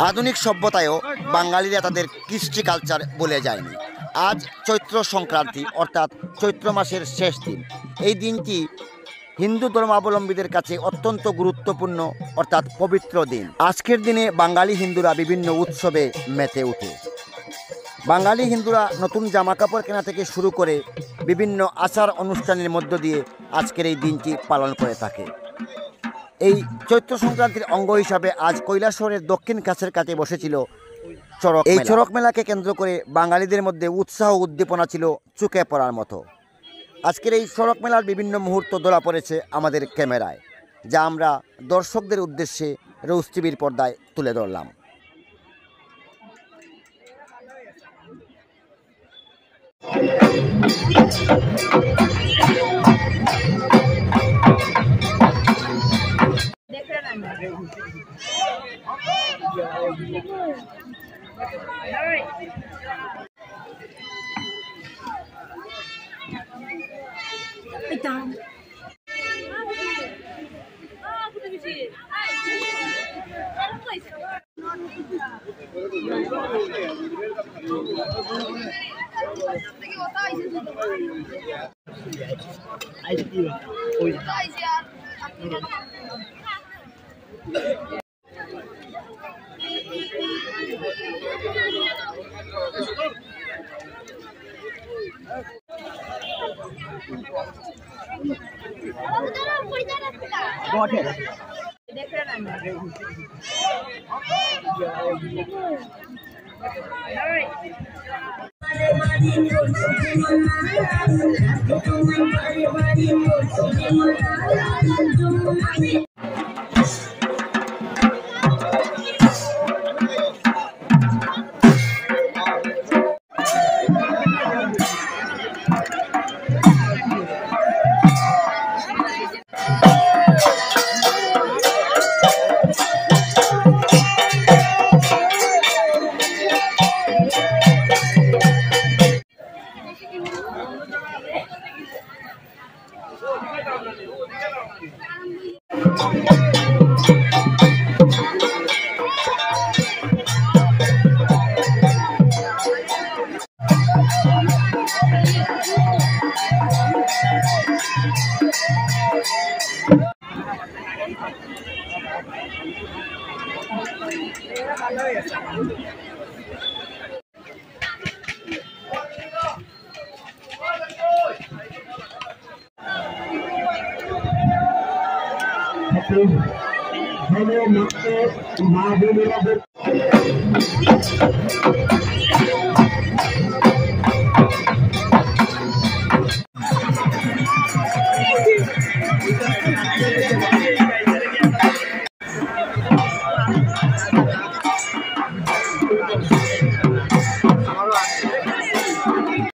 আধুনিক সভ্যতায়ও বাঙালিরা তাদের কৃষ্টি কালচার বলে যায়নি। আজ চৈত্র সংক্রান্তি অর্থাৎ চৈত্র মাসের শেষ দিন। এই দিনটি হিন্দু ধর্মাবলম্বীদের কাছে অত্যন্ত গুরুত্বপূর্ণ অর্থাৎ পবিত্র দিন। আজকের দিনে বাঙালি হিন্দুরা বিভিন্ন উৎসবে মেতে ওঠে। বাঙালি হিন্দুরা নতুন জামাকাপড় কেনা থেকে শুরু করে বিভিন্ন আচার অনুষ্ঠানের মধ্য দিয়ে আজকের এই দিনটি পালন করে থাকে। এই চৈত্র সংক্রান্তির অঙ্গ হিসাবে আজ কৈলাসহরের দক্ষিণ কাছের কাছে বসেছিল চড়ক। এই চড়ক মেলাকে কেন্দ্র করে বাঙালিদের মধ্যে উৎসাহ উদ্দীপনা ছিল চোখে পড়ার মতো। আজকের এই চড়ক মেলার বিভিন্ন মুহূর্ত ধরা পড়েছে আমাদের ক্যামেরায়, যা আমরা দর্শকদের উদ্দেশ্যে রোজ টিভির পর্দায় তুলে ধরলাম।